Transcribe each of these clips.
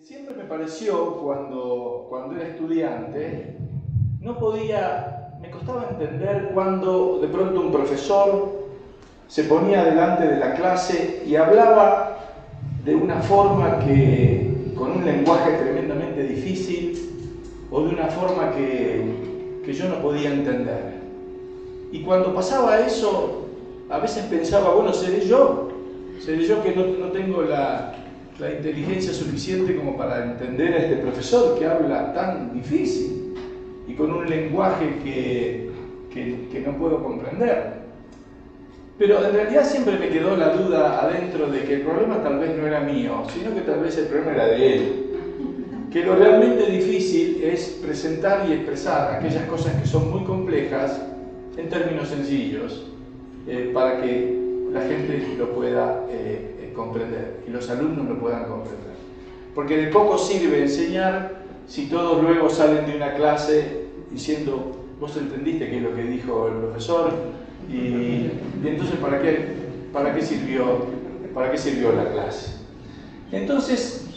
Siempre me pareció, cuando era estudiante, me costaba entender cuando de pronto un profesor se ponía delante de la clase y hablaba de una forma con un lenguaje tremendamente difícil, o de una forma que yo no podía entender. Y cuando pasaba eso, a veces pensaba, bueno, seré yo que no tengo la inteligencia suficiente como para entender a este profesor que habla tan difícil y con un lenguaje que no puedo comprender. Pero en realidad siempre me quedó la duda adentro de que el problema tal vez no era mío, sino que tal vez el problema era de él. Que lo realmente difícil es presentar y expresar aquellas cosas que son muy complejas en términos sencillos, para que la gente lo pueda comprender y los alumnos lo puedan comprender. Porque de poco sirve enseñar si todos luego salen de una clase diciendo, vos entendiste qué es lo que dijo el profesor, y entonces ¿para qué sirvió la clase? Entonces,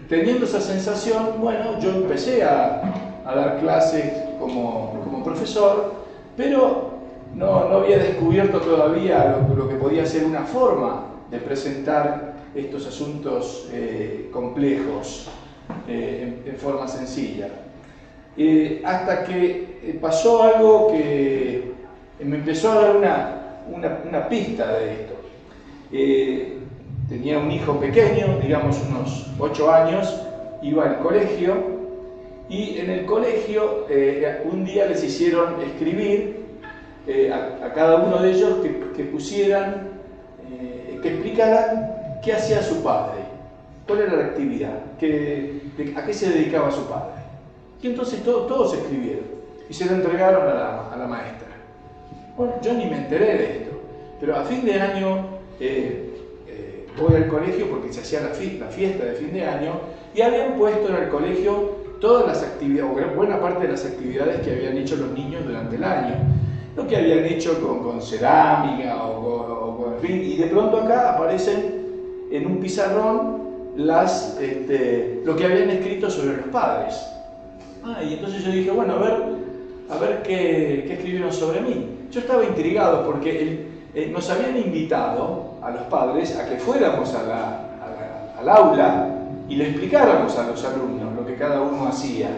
teniendo esa sensación, bueno, yo empecé a dar clases como profesor, pero no había descubierto todavía lo que podía ser una forma de presentar estos asuntos complejos en forma sencilla. Hasta que pasó algo que me empezó a dar una pista de esto. Tenía un hijo pequeño, digamos unos 8 años, iba al colegio, y en el colegio un día les hicieron escribir a cada uno de ellos que pusieran, que explicaran qué hacía su padre, cuál era la actividad, a qué se dedicaba su padre. Y entonces todos escribieron y se lo entregaron a la maestra. Bueno, yo ni me enteré de esto, pero a fin de año voy al colegio porque se hacía la fiesta de fin de año, y habían puesto en el colegio todas las actividades, o buena parte de las actividades que habían hecho los niños durante el año. Lo que habían hecho con cerámica en fin, y de pronto acá aparecen en un pizarrón lo que habían escrito sobre los padres. Y entonces yo dije, bueno, a ver qué escribieron sobre mí. Yo estaba intrigado porque nos habían invitado a los padres a que fuéramos al aula y le explicáramos a los alumnos lo que cada uno hacía.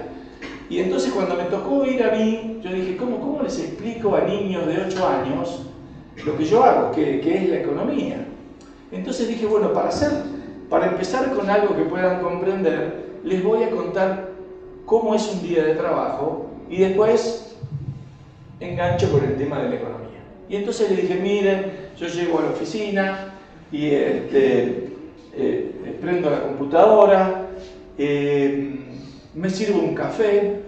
Y entonces cuando me tocó ir a mí, yo dije, ¿cómo les explico a niños de 8 años lo que yo hago, que es la economía? Entonces dije, bueno, para empezar con algo que puedan comprender, les voy a contar cómo es un día de trabajo y después engancho con el tema de la economía. Y entonces le dije, miren, yo llego a la oficina y prendo la computadora, me sirvo un café,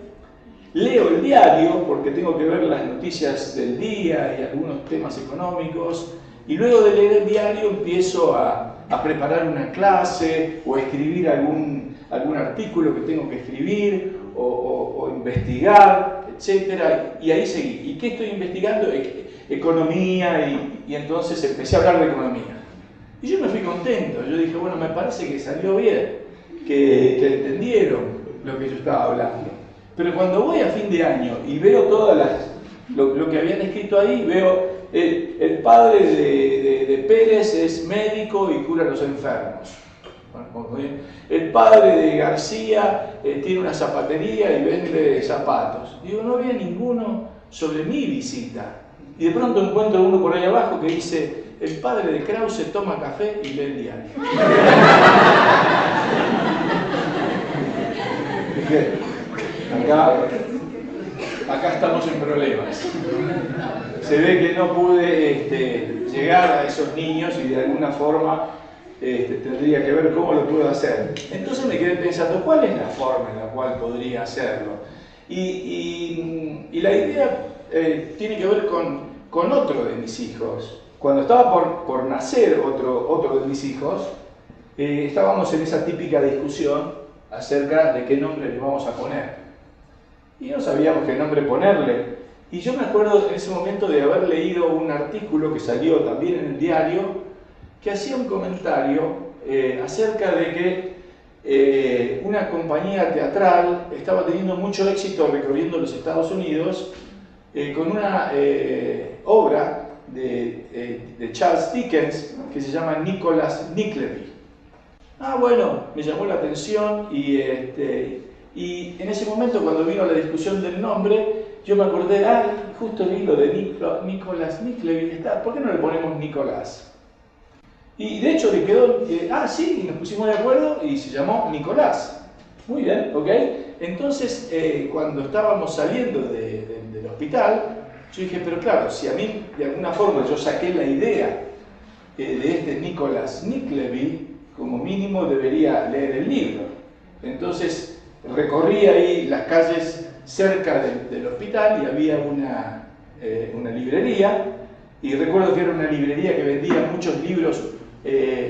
leo el diario porque tengo que ver las noticias del día y algunos temas económicos, y luego de leer el diario empiezo a preparar una clase o a escribir algún artículo que tengo que escribir o investigar, etc. Y ahí seguí. ¿Y qué estoy investigando? Economía, y entonces empecé a hablar de economía. Y yo me fui contento, yo dije, bueno, me parece que salió bien, que entendieron lo que yo estaba hablando. Pero cuando voy a fin de año y veo lo que habían escrito ahí, veo el padre de Pérez es médico y cura a los enfermos. El padre de García tiene una zapatería y vende zapatos. Digo, no había ninguno sobre mi visita. Y de pronto encuentro uno por ahí abajo que dice, el padre de Krause toma café y lee el diario. Dije, acá estamos en problemas. Se ve que no pude llegar a esos niños y de alguna forma tendría que ver cómo lo puedo hacer. Entonces me quedé pensando, ¿cuál es la forma en la cual podría hacerlo? Y la idea tiene que ver con otro de mis hijos. Cuando estaba por nacer otro de mis hijos, estábamos en esa típica discusión acerca de qué nombre le vamos a poner. Y no sabíamos qué nombre ponerle. Y yo me acuerdo en ese momento de haber leído un artículo que salió también en el diario, que hacía un comentario acerca de que una compañía teatral estaba teniendo mucho éxito recorriendo los Estados Unidos con una obra de Charles Dickens que se llama Nicholas Nickleby. Bueno, me llamó la atención y en ese momento, cuando vino la discusión del nombre, yo me acordé, justo vi lo de Nicholas Nickleby, ¿por qué no le ponemos Nicolás? Y de hecho le quedó, sí, nos pusimos de acuerdo y se llamó Nicolás. Muy bien, ¿ok? Entonces, cuando estábamos saliendo del hospital, yo dije, pero claro, si a mí de alguna forma yo saqué la idea de este Nicholas Nickleby, como mínimo debería leer el libro. Entonces recorrí ahí las calles cerca del hospital y había una librería, y recuerdo que era una librería que vendía muchos libros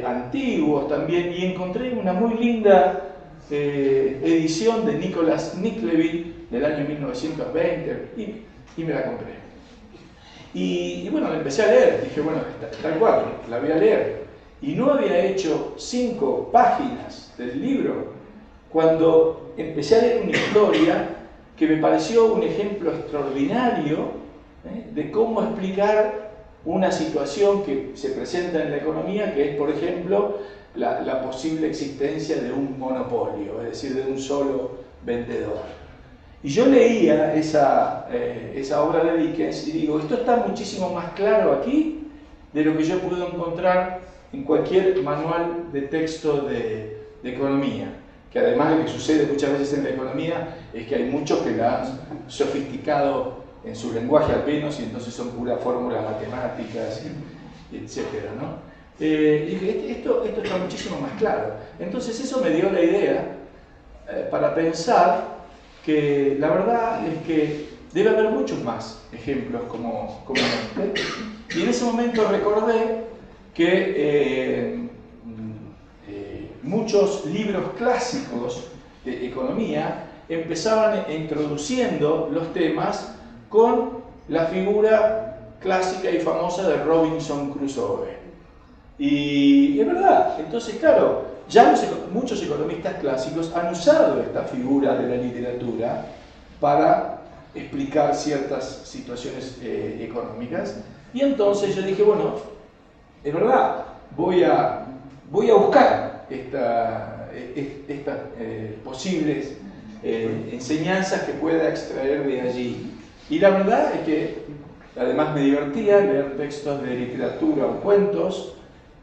antiguos también, y encontré una muy linda edición de Nicholas Nickleby del año 1920 y me la compré. Y bueno, la empecé a leer, dije, bueno, tal cual, la voy a leer. Y no había hecho 5 páginas del libro cuando empecé a leer una historia que me pareció un ejemplo extraordinario de cómo explicar una situación que se presenta en la economía, que es, por ejemplo, la posible existencia de un monopolio, es decir, de un solo vendedor. Y yo leía esa obra de Dickens y digo, esto está muchísimo más claro aquí de lo que yo puedo encontrar en cualquier manual de texto de economía, que además lo que sucede muchas veces en la economía es que hay muchos que la han sofisticado en su lenguaje al menos, y entonces son puras fórmulas matemáticas, etcétera, ¿no? Y dije, esto está muchísimo más claro. Entonces eso me dio la idea para pensar que la verdad es que debe haber muchos más ejemplos como este. Y en ese momento recordé que muchos libros clásicos de economía empezaban introduciendo los temas con la figura clásica y famosa de Robinson Crusoe. Y es verdad, entonces claro, ya muchos economistas clásicos han usado esta figura de la literatura para explicar ciertas situaciones económicas, y entonces yo dije, bueno, es verdad, voy a buscar estas posibles enseñanzas que pueda extraer de allí. Y la verdad es que además me divertía leer textos de literatura o cuentos,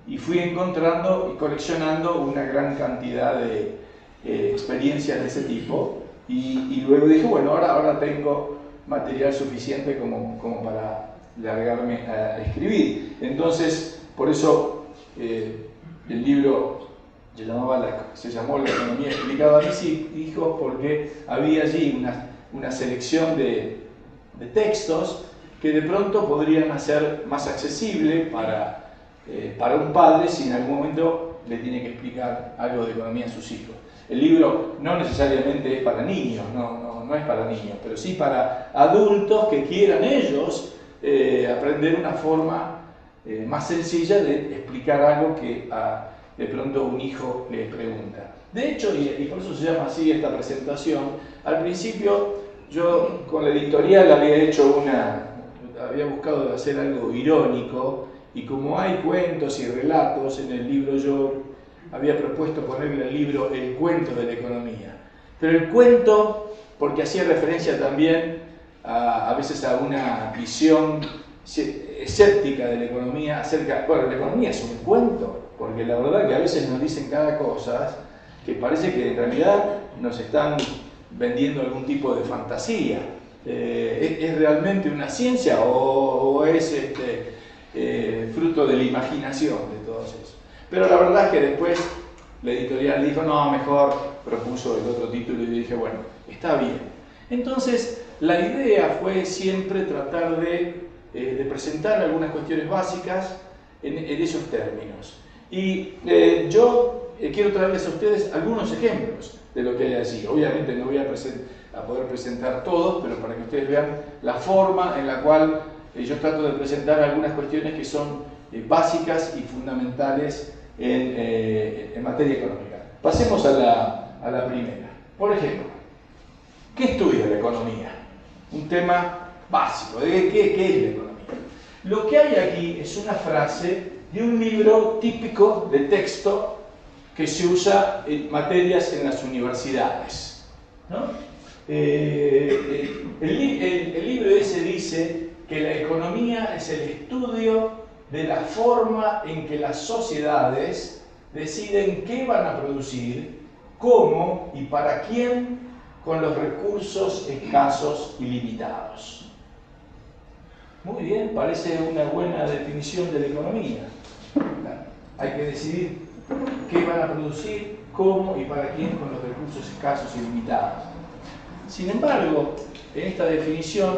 y fui encontrando y coleccionando una gran cantidad de experiencias de ese tipo, y luego dije, bueno, ahora tengo material suficiente como para largarme a escribir. Entonces, por eso el libro se llamó La economía explicada a mis hijos, porque había allí una selección de textos que de pronto podrían hacer más accesible para un padre si en algún momento le tiene que explicar algo de economía a sus hijos. El libro no necesariamente es para niños, no es para niños, pero sí para adultos que quieran ellos aprender una forma más sencilla de explicar algo que de pronto un hijo le pregunta. De hecho, y por eso se llama así esta presentación, al principio yo con la editorial había buscado hacer algo irónico, y como hay cuentos y relatos en el libro, yo había propuesto ponerle al libro El cuento de la economía. Pero el cuento, porque hacía referencia también a veces a una visión escéptica de la economía bueno, la economía es un cuento, porque la verdad que a veces nos dicen cada cosa que parece que en realidad nos están vendiendo algún tipo de fantasía. ¿Es realmente una ciencia o es fruto de la imaginación de todos eso? Pero la verdad es que después la editorial dijo, no, mejor propuso el otro título, y yo dije, bueno, está bien. Entonces la idea fue siempre tratar de presentar algunas cuestiones básicas en esos términos. Y yo quiero traerles a ustedes algunos ejemplos de lo que hay allí. Obviamente no voy a poder presentar todos, pero para que ustedes vean la forma en la cual yo trato de presentar algunas cuestiones que son básicas y fundamentales en materia económica. Pasemos a la primera. Por ejemplo, ¿qué estudia la economía? Un tema básico. ¿Qué es la economía? Lo que hay aquí es una frase de un libro típico de texto que se usa en materias en las universidades, ¿no? El libro ese dice que la economía es el estudio de la forma en que las sociedades deciden qué van a producir, cómo y para quién con los recursos escasos y limitados. Muy bien, parece una buena definición de la economía. Hay que decidir qué van a producir, cómo y para quién con los recursos escasos y limitados. Sin embargo, en esta definición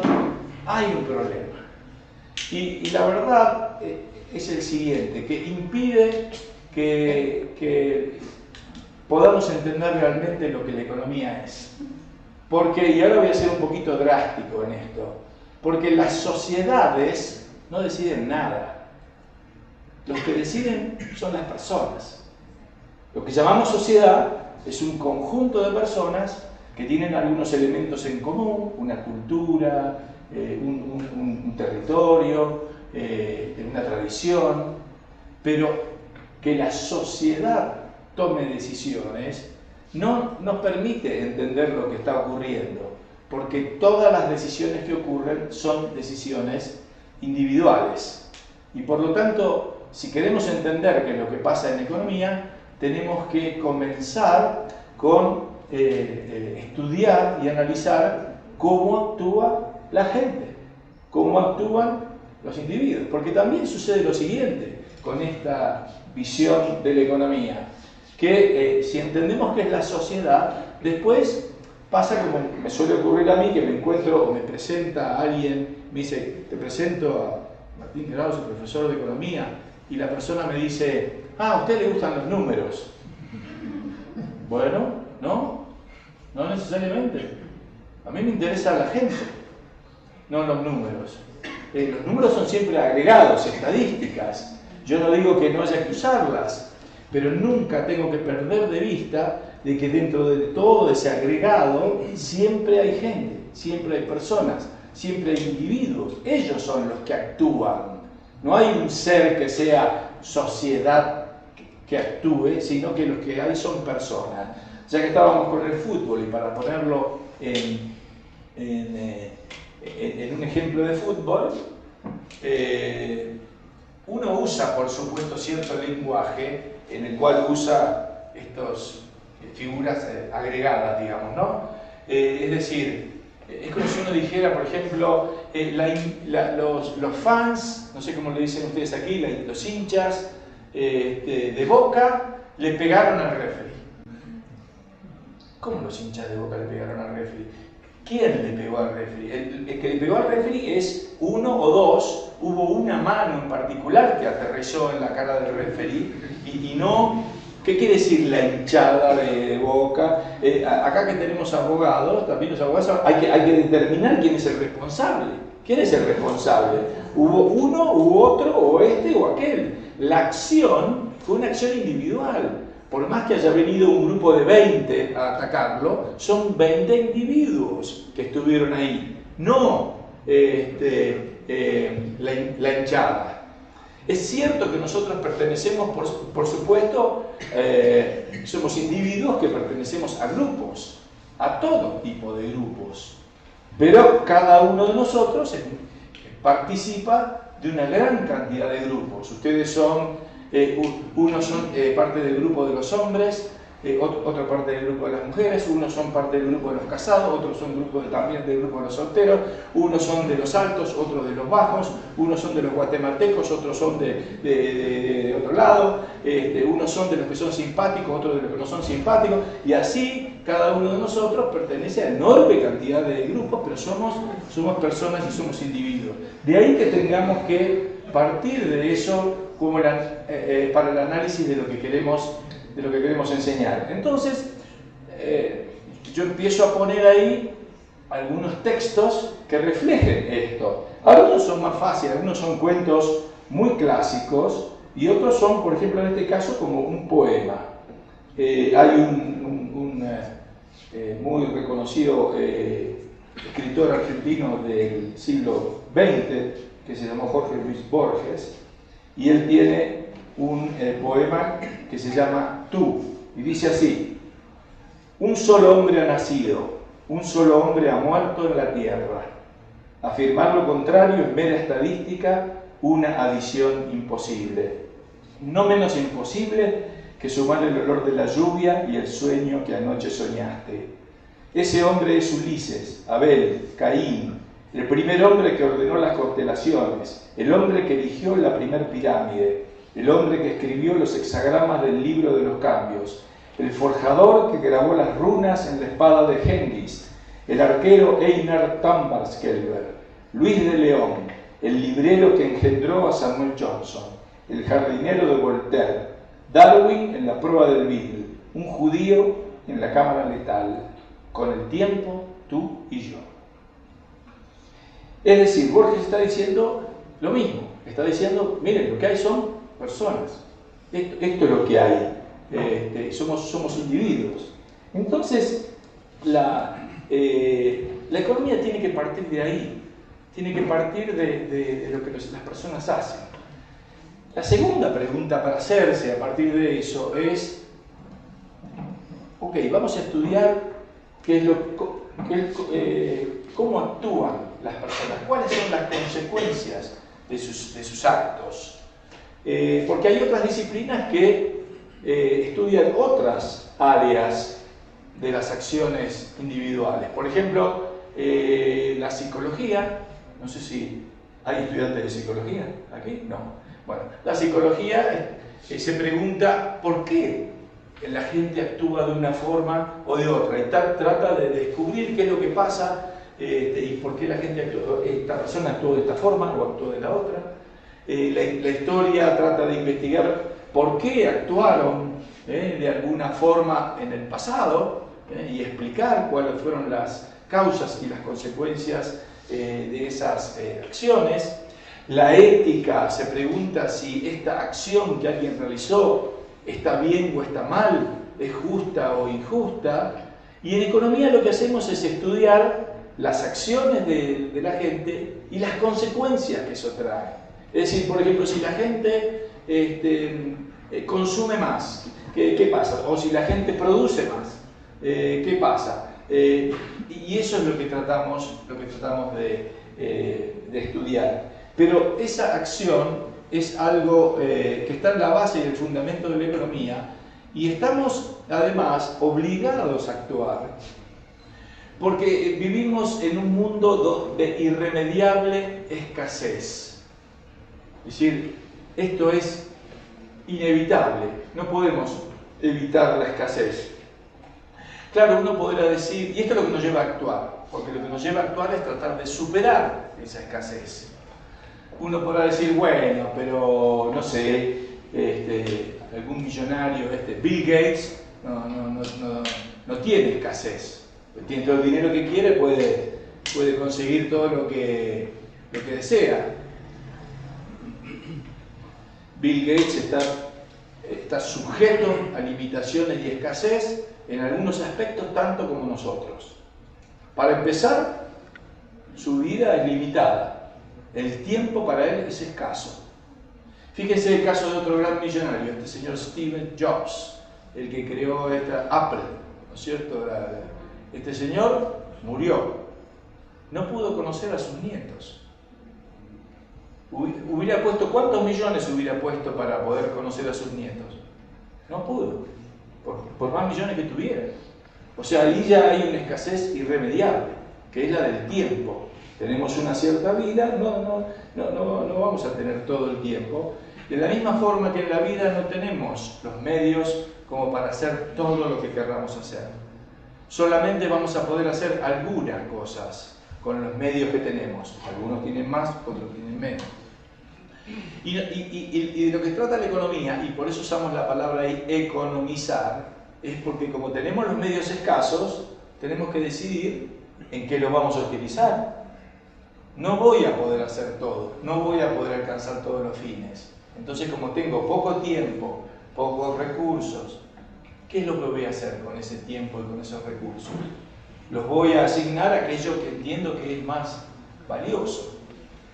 hay un problema. Y la verdad es el siguiente, que impide que podamos entender realmente lo que la economía es. Porque, y ahora voy a ser un poquito drástico en esto, porque las sociedades no deciden nada. Los que deciden son las personas. Lo que llamamos sociedad es un conjunto de personas que tienen algunos elementos en común, una cultura, un territorio, una tradición, pero que la sociedad tome decisiones no nos permite entender lo que está ocurriendo, porque todas las decisiones que ocurren son decisiones individuales. Y por lo tanto, si queremos entender qué es lo que pasa en economía, tenemos que comenzar con estudiar y analizar cómo actúa la gente, cómo actúan los individuos, porque también sucede lo siguiente con esta visión de la economía, que si entendemos qué es la sociedad, después pasa como me suele ocurrir a mí, que me encuentro o me presenta a alguien, me dice, te presento a Martín Grau, soy profesor de economía, y la persona me dice, a usted le gustan los números. Bueno, no necesariamente. A mí me interesa la gente, no los números. Los números son siempre agregados, estadísticas. Yo no digo que no haya que usarlas, pero nunca tengo que perder de vista de que dentro de todo ese agregado siempre hay gente, siempre hay personas, siempre hay individuos. Ellos son los que actúan. No hay un ser que sea sociedad que actúe, sino que los que hay son personas. Ya que estábamos con el fútbol, y para ponerlo en un ejemplo de fútbol, uno usa, por supuesto, cierto lenguaje en el cual usa estas figuras agregadas, digamos, ¿no? Es decir, es como si uno dijera, por ejemplo, los fans, no sé cómo le dicen ustedes aquí, los hinchas de Boca le pegaron al referee. ¿Cómo los hinchas de Boca le pegaron al referee? ¿Quién le pegó al referee? El que le pegó al referee es uno o dos. Hubo una mano en particular que aterrizó en la cara del referee y no... ¿Qué quiere decir la hinchada de Boca? Acá que tenemos abogados, también los abogados, hay que determinar quién es el responsable. ¿Quién es el responsable? ¿Hubo uno, u otro, o este, o aquel? La acción fue una acción individual. Por más que haya venido un grupo de 20 a atacarlo, son 20 individuos que estuvieron ahí, no la hinchada. Es cierto que nosotros pertenecemos, por supuesto, somos individuos que pertenecemos a grupos, a todo tipo de grupos, pero cada uno de nosotros participa de una gran cantidad de grupos. Ustedes son... unos son parte del grupo de los hombres, otra parte del grupo de las mujeres, unos son parte del grupo de los casados, otros son también del grupo de los solteros, unos son de los altos, otros de los bajos, unos son de los guatemaltecos, otros son de otro lado, unos son de los que son simpáticos, otros de los que no son simpáticos, y así cada uno de nosotros pertenece a enorme cantidad de grupos, pero somos personas y somos individuos. De ahí que tengamos que partir de eso como para el análisis de lo que queremos enseñar. Entonces, yo empiezo a poner ahí algunos textos que reflejen esto. Algunos son más fáciles, algunos son cuentos muy clásicos y otros son, por ejemplo, en este caso, como un poema. Hay un muy reconocido escritor argentino del siglo XX que se llamó Jorge Luis Borges, y él tiene un poema que se llama Tú, y dice así: un solo hombre ha nacido, un solo hombre ha muerto en la tierra. Afirmar lo contrario es mera estadística, una adición imposible. No menos imposible que sumar el olor de la lluvia y el sueño que anoche soñaste. Ese hombre es Ulises, Abel, Caín, el primer hombre que ordenó las constelaciones, el hombre que erigió la primer pirámide, el hombre que escribió los hexagramas del libro de los cambios, el forjador que grabó las runas en la espada de Hengist, el arquero Einar Tambarskjölver, Luis de León, el librero que engendró a Samuel Johnson, el jardinero de Voltaire, Darwin en la prueba del Beagle, un judío en la cámara letal, con el tiempo, tú y yo. Es decir, Borges está diciendo lo mismo, está diciendo, miren, lo que hay son personas, esto es lo que hay, somos individuos. Entonces, la economía tiene que partir de ahí, tiene que partir de lo que las personas hacen. La segunda pregunta para hacerse a partir de eso es, ok, vamos a estudiar cómo actúan las personas, cuáles son las consecuencias de sus actos. Porque hay otras disciplinas que estudian otras áreas de las acciones individuales. Por ejemplo, la psicología, no sé si hay estudiantes de psicología aquí, no. Bueno, la psicología se pregunta por qué la gente actúa de una forma o de otra, y trata de descubrir qué es lo que pasa y por qué la gente actúa, esta persona actuó de esta forma o actuó de la otra. La historia trata de investigar por qué actuaron de alguna forma en el pasado y explicar cuáles fueron las causas y las consecuencias de esas acciones. La ética se pregunta si esta acción que alguien realizó está bien o está mal, es justa o injusta. Y en economía lo que hacemos es estudiar las acciones de la gente y las consecuencias que eso trae. Es decir, por ejemplo, si la gente consume más, ¿qué pasa? O si la gente produce más, ¿qué pasa? Y eso es lo que tratamos de estudiar. Pero esa acción es algo que está en la base y el fundamento de la economía, y estamos además obligados a actuar porque vivimos en un mundo de irremediable escasez. Es decir, esto es inevitable, no podemos evitar la escasez. Claro, uno podrá decir, y esto es lo que nos lleva a actuar, porque lo que nos lleva a actuar es tratar de superar esa escasez. Uno podrá decir, bueno, pero no sé, algún millonario, Bill Gates, no tiene escasez. Tiene todo el dinero que quiere, puede conseguir todo lo que desea. Bill Gates está sujeto a limitaciones y escasez en algunos aspectos tanto como nosotros. Para empezar, su vida es limitada. El tiempo para él es escaso. Fíjense el caso de otro gran millonario, este señor Steve Jobs, el que creó Apple, ¿no es cierto? Este señor murió. No pudo conocer a sus nietos. Hubiera puesto, ¿cuántos millones hubiera puesto para poder conocer a sus nietos? No pudo, por más millones que tuviera. O sea, ahí ya hay una escasez irremediable, que es la del tiempo. Tenemos una cierta vida, no vamos a tener todo el tiempo. De la misma forma que en la vida no tenemos los medios como para hacer todo lo que querramos hacer. Solamente vamos a poder hacer algunas cosas con los medios que tenemos. Algunos tienen más, otros tienen menos. Y de lo que trata la economía, y por eso usamos la palabra ahí, economizar, es porque como tenemos los medios escasos, tenemos que decidir en qué los vamos a utilizar. No voy a poder hacer todo, no voy a poder alcanzar todos los fines. Entonces, como tengo poco tiempo, pocos recursos, ¿qué es lo que voy a hacer con ese tiempo y con esos recursos? Los voy a asignar a aquello que entiendo que es más valioso.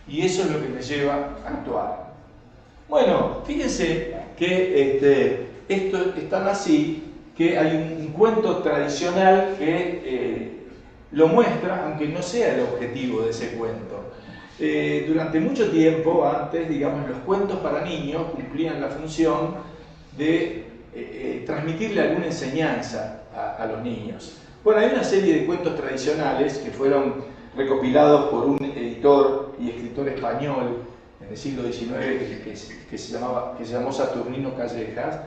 Y eso es lo que me lleva a actuar. Bueno, fíjense que esto es tan así que hay un cuento tradicional que lo muestra, aunque no sea el objetivo de ese cuento. Durante mucho tiempo, antes, digamos, los cuentos para niños cumplían la función de transmitirle alguna enseñanza a los niños. Bueno, hay una serie de cuentos tradicionales que fueron recopilados por un editor y escritor español en el siglo XIX que se llamó Saturnino Callejas,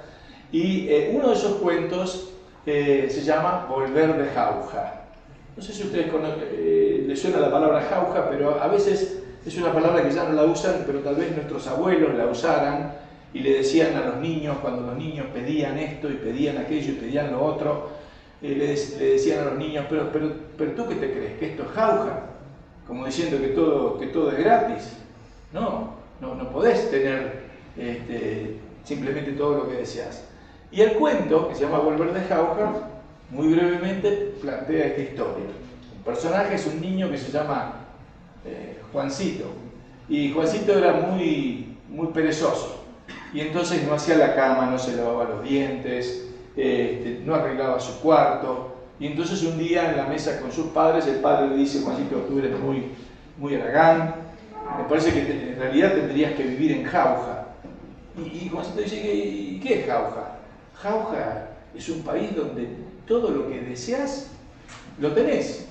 y uno de esos cuentos se llama Volver de Jauja. No sé si a ustedes les suena la palabra jauja, pero a veces es una palabra que ya no la usan, pero tal vez nuestros abuelos la usaran y le decían a los niños, cuando los niños pedían esto y pedían aquello y pedían lo otro, le decían a los niños, pero ¿tú qué te crees? ¿Que esto es jauja? Como diciendo que todo es gratis. No podés tener simplemente todo lo que deseas. Y el cuento, que se llama Volver de Jauja, muy brevemente plantea esta historia. El personaje es un niño que se llama Juancito, y Juancito era muy perezoso, y entonces no hacía la cama, no se lavaba los dientes, no arreglaba su cuarto, y entonces un día en la mesa con sus padres, el padre le dice: Juancito, tú eres muy haragán, me parece que en realidad tendrías que vivir en Jauja. Y Juancito dice: ¿y qué es Jauja? Jauja es un país donde todo lo que deseas lo tenés.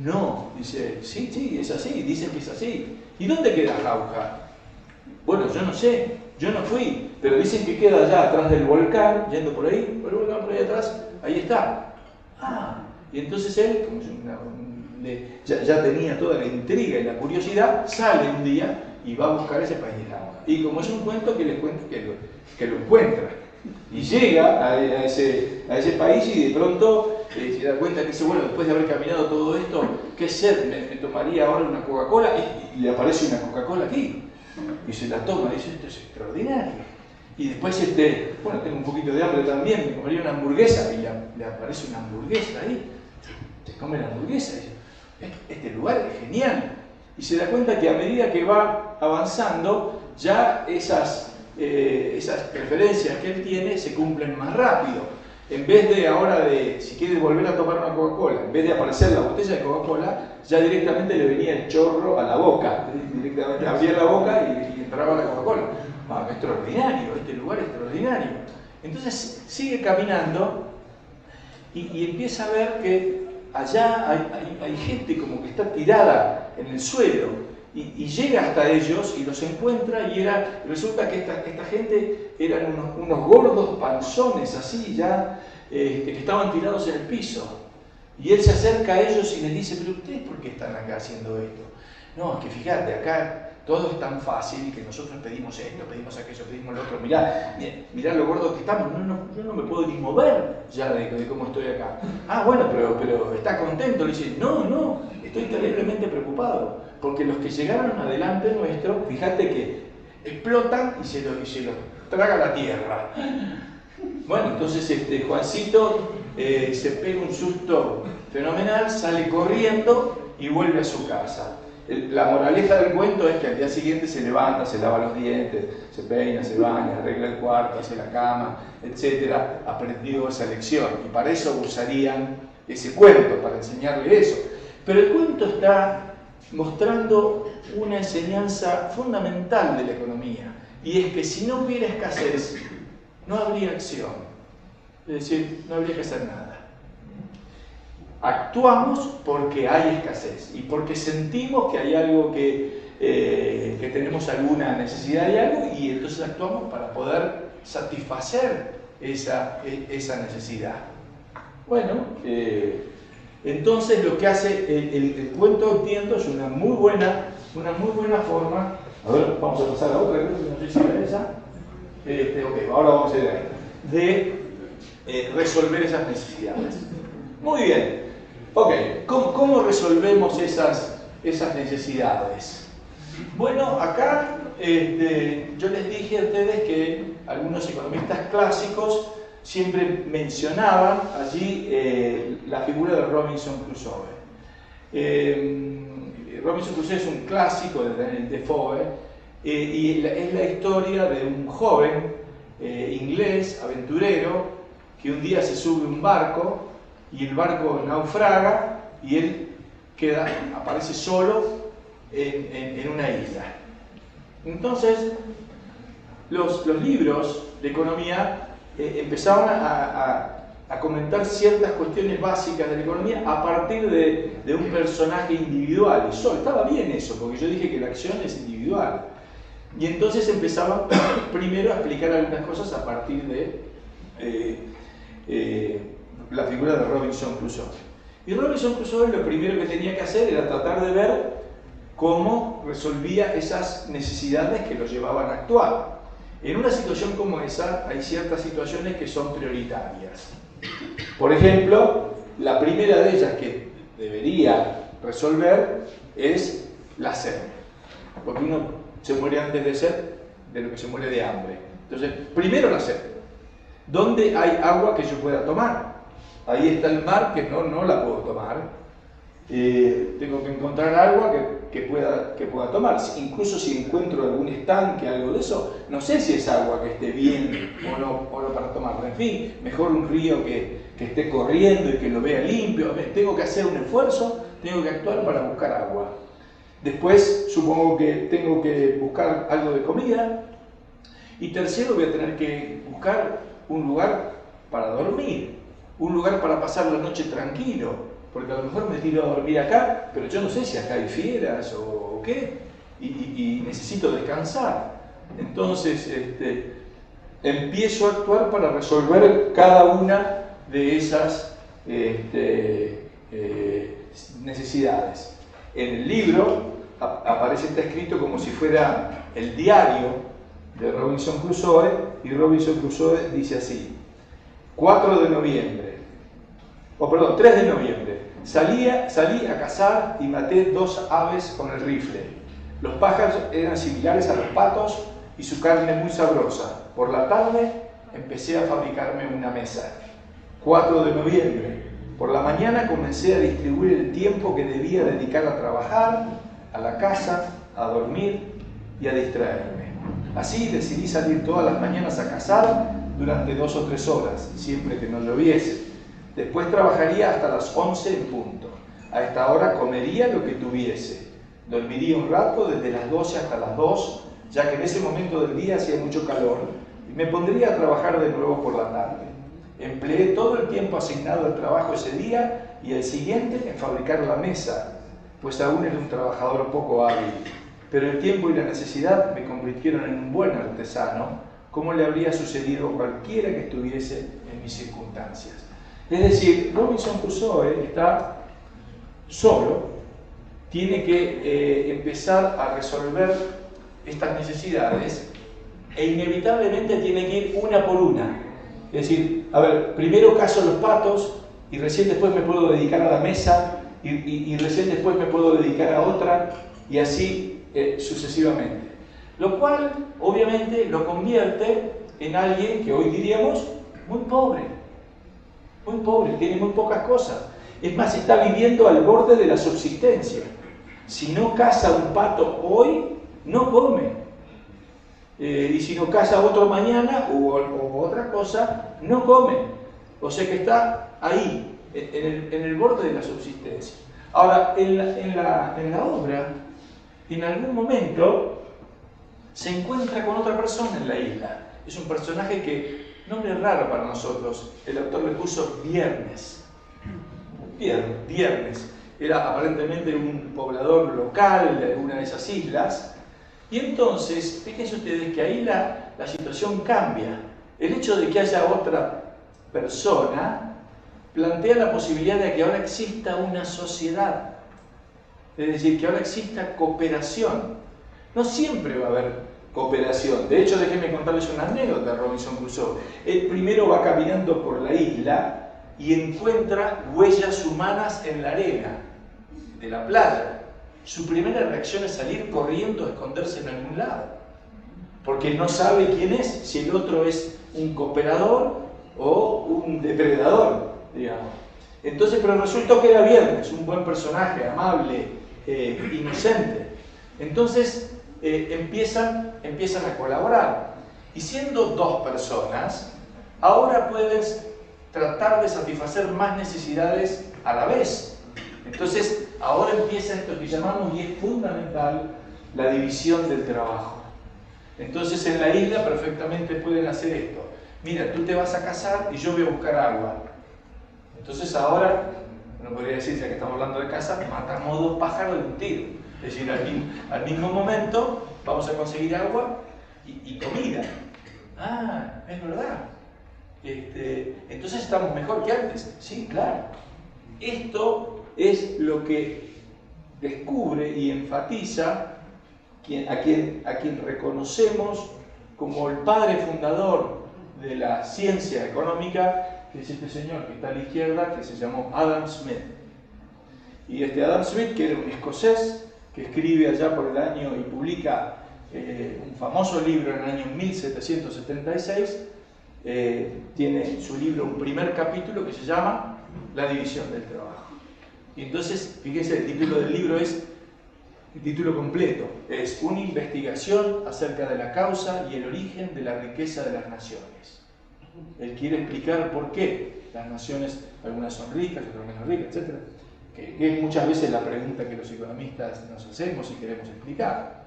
No, dice: sí, es así, dicen que es así. ¿Y dónde queda Jauja? Bueno, yo no sé, yo no fui, pero dicen que queda allá atrás del volcán, yendo por ahí, por ahí atrás, ahí está. Y entonces él, como ya tenía toda la intriga y la curiosidad, sale un día y va a buscar ese país de Jauja. Y como es un cuento que les cuento que lo encuentra, y llega a ese país y de pronto se da cuenta que dice: bueno, después de haber caminado todo esto, ¿qué sed? Me tomaría ahora una Coca-Cola, y le aparece una Coca-Cola aquí. Y se la toma y dice: esto es extraordinario. Y después, bueno, tengo un poquito de hambre también, me comería una hamburguesa, y le aparece una hamburguesa ahí. Se come la hamburguesa y dice: este lugar es genial. Y se da cuenta que a medida que va avanzando, ya esas preferencias que él tiene se cumplen más rápido. En vez de ahora si quiere volver a tomar una Coca-Cola, en vez de aparecer la botella de Coca-Cola, ya directamente le venía el chorro a la boca. Directamente abría la boca y entraba la Coca-Cola. Extraordinario, este lugar es extraordinario. Entonces sigue caminando y empieza a ver que allá hay gente como que está tirada en el suelo. Y llega hasta ellos y los encuentra, y resulta que esta gente eran unos gordos panzones así ya, que estaban tirados en el piso. Y él se acerca a ellos y les dice: pero ustedes, ¿por qué están acá haciendo esto? No, es que fíjate, acá todo es tan fácil que nosotros pedimos esto, pedimos aquello, pedimos lo otro. Mirá lo gordos que estamos, yo no me puedo ni mover ya de cómo estoy acá. Bueno, pero ¿está contento? Le dice: no, estoy terriblemente preocupado, porque los que llegaron adelante nuestro, fíjate que explotan y se los traga la tierra. Bueno, entonces Juancito se pega un susto fenomenal, sale corriendo y vuelve a su casa. La moraleja del cuento es que al día siguiente se levanta, se lava los dientes, se peina, se baña, arregla el cuarto, hace la cama, etc. Aprendió esa lección, y para eso usarían ese cuento, para enseñarle eso. Pero el cuento está mostrando una enseñanza fundamental de la economía, y es que si no hubiera escasez, no habría acción. Es decir, no habría que hacer nada. Actuamos porque hay escasez y porque sentimos que hay algo que tenemos alguna necesidad de algo, y entonces actuamos para poder satisfacer esa necesidad. Bueno, entonces lo que hace el cuento, entiendo, es una muy buena forma. A ver, vamos a pasar a otra, creo que no sé si era esa. Ok, ahora vamos a ir ahí. De resolver esas necesidades. Muy bien. Ok, ¿cómo resolvemos esas necesidades? Bueno, acá yo les dije a ustedes que algunos economistas clásicos siempre mencionaban allí la figura de Robinson Crusoe. Robinson Crusoe es un clásico de Daniel Defoe y es la historia de un joven inglés, aventurero, que un día se sube a un barco y el barco naufraga y él aparece solo en una isla. Entonces, los libros de economía empezaban a comentar ciertas cuestiones básicas de la economía a partir de un personaje individual. Y solo estaba bien eso, porque yo dije que la acción es individual. Y entonces empezaban primero a explicar algunas cosas a partir de la figura de Robinson Crusoe. Y Robinson Crusoe lo primero que tenía que hacer era tratar de ver cómo resolvía esas necesidades que lo llevaban a actuar. En una situación como esa hay ciertas situaciones que son prioritarias. Por ejemplo, la primera de ellas que debería resolver es la sed, porque uno se muere antes de sed de lo que se muere de hambre. Entonces, primero la sed. ¿Dónde hay agua que yo pueda tomar? Ahí está el mar, que no la puedo tomar. Tengo que encontrar agua que pueda tomar. Incluso si encuentro algún estanque, algo de eso, no sé si es agua que esté bien o no para tomarla. En fin, mejor un río que esté corriendo y que lo vea limpio. Tengo que hacer un esfuerzo, tengo que actuar para buscar agua. Después supongo que tengo que buscar algo de comida. Y tercero, voy a tener que buscar un lugar para dormir, un lugar para pasar la noche tranquilo. Porque a lo mejor me tiro a dormir acá, pero yo no sé si acá hay fieras o qué, y necesito descansar. Entonces, empiezo a actuar para resolver cada una de esas necesidades. En el libro está escrito como si fuera el diario de Robinson Crusoe, y Robinson Crusoe dice así: 3 de noviembre. Salí a cazar y maté 2 aves con el rifle. Los pájaros eran similares a los patos y su carne muy sabrosa. Por la tarde empecé a fabricarme una mesa. 4 de noviembre. Por la mañana comencé a distribuir el tiempo que debía dedicar a trabajar, a la casa, a dormir y a distraerme. Así decidí salir todas las mañanas a cazar durante 2 o 3 horas, siempre que no lloviese. Después trabajaría hasta las 11 en punto. A esta hora comería lo que tuviese. Dormiría un rato desde las 12 hasta las 2, ya que en ese momento del día hacía mucho calor, y me pondría a trabajar de nuevo por la tarde. Empleé todo el tiempo asignado al trabajo ese día y el siguiente en fabricar la mesa, pues aún era un trabajador poco hábil. Pero el tiempo y la necesidad me convirtieron en un buen artesano, como le habría sucedido a cualquiera que estuviese en mis circunstancias. Es decir, Robinson Crusoe está solo, tiene que empezar a resolver estas necesidades e inevitablemente tiene que ir una por una. Es decir, a ver, primero cazo los patos y recién después me puedo dedicar a la mesa y recién después me puedo dedicar a otra y así sucesivamente. Lo cual obviamente lo convierte en alguien que hoy diríamos muy pobre, tiene muy pocas cosas. Es más, está viviendo al borde de la subsistencia. Si no caza un pato hoy, no come. Y si no caza otro mañana o otra cosa, no come. O sea que está ahí, en el borde de la subsistencia. Ahora, en la obra, en algún momento, se encuentra con otra persona en la isla. Es un personaje que, nombre raro para nosotros, el autor le puso Viernes. Viernes. Era aparentemente un poblador local de alguna de esas islas. Y entonces, fíjense ustedes que ahí la situación cambia. El hecho de que haya otra persona plantea la posibilidad de que ahora exista una sociedad. Es decir, que ahora exista cooperación. No siempre va a haber cooperación. De hecho, déjenme contarles una anécdota de Robinson Crusoe. Él primero va caminando por la isla y encuentra huellas humanas en la arena de la playa. Su primera reacción es salir corriendo a esconderse en algún lado, porque no sabe quién es, si el otro es un cooperador o un depredador, digamos. Entonces, pero resultó que era viernes, un buen personaje, amable, inocente. Entonces empiezan a colaborar. Y siendo dos personas, ahora puedes tratar de satisfacer más necesidades a la vez. Entonces, ahora empieza esto que llamamos, y es fundamental, la división del trabajo. Entonces, en la isla perfectamente pueden hacer esto. Mira, tú te vas a casar y yo voy a buscar agua. Entonces ahora, uno podría decir, ya que estamos hablando de casa, matamos dos pájaros de un tiro. Es decir, al mismo momento vamos a conseguir agua y comida. Ah, es verdad. Entonces estamos mejor que antes. Sí, claro. Esto es lo que descubre y enfatiza a quien reconocemos como el padre fundador de la ciencia económica, que es este señor que está a la izquierda, que se llamó Adam Smith. Y Adam Smith, que era un escocés, que escribe allá por el año y publica un famoso libro en el año 1776, tiene su libro, un primer capítulo que se llama La división del trabajo. Y entonces, fíjense, el título del libro es, el título completo, es Una investigación acerca de la causa y el origen de la riqueza de las naciones. Él quiere explicar por qué las naciones, algunas son ricas, otras menos ricas, etc. Que es muchas veces la pregunta que los economistas nos hacemos y queremos explicar.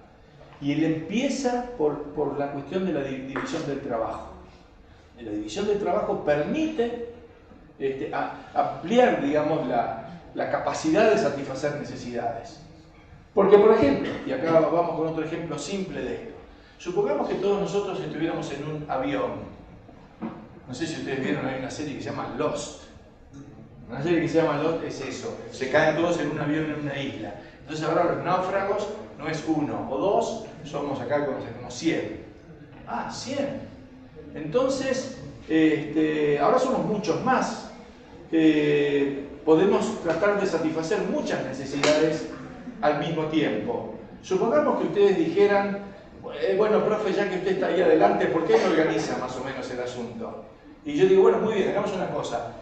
Y él empieza por la cuestión de la división del trabajo. La división del trabajo permite ampliar, digamos, la capacidad de satisfacer necesidades. Porque, por ejemplo, y acá vamos con otro ejemplo simple de esto, supongamos que todos nosotros estuviéramos en un avión. No sé si ustedes vieron, hay una serie que se llama Lost. Una serie que se llama Lost es eso, se caen todos en un avión en una isla. Entonces ahora los náufragos no es uno o dos, somos acá como 100. Ah, 100. Entonces, ahora somos muchos más. Podemos tratar de satisfacer muchas necesidades al mismo tiempo. Supongamos que ustedes dijeran, bueno, profe, ya que usted está ahí adelante, ¿por qué no organiza más o menos el asunto? Y yo digo, bueno, muy bien, hagamos una cosa.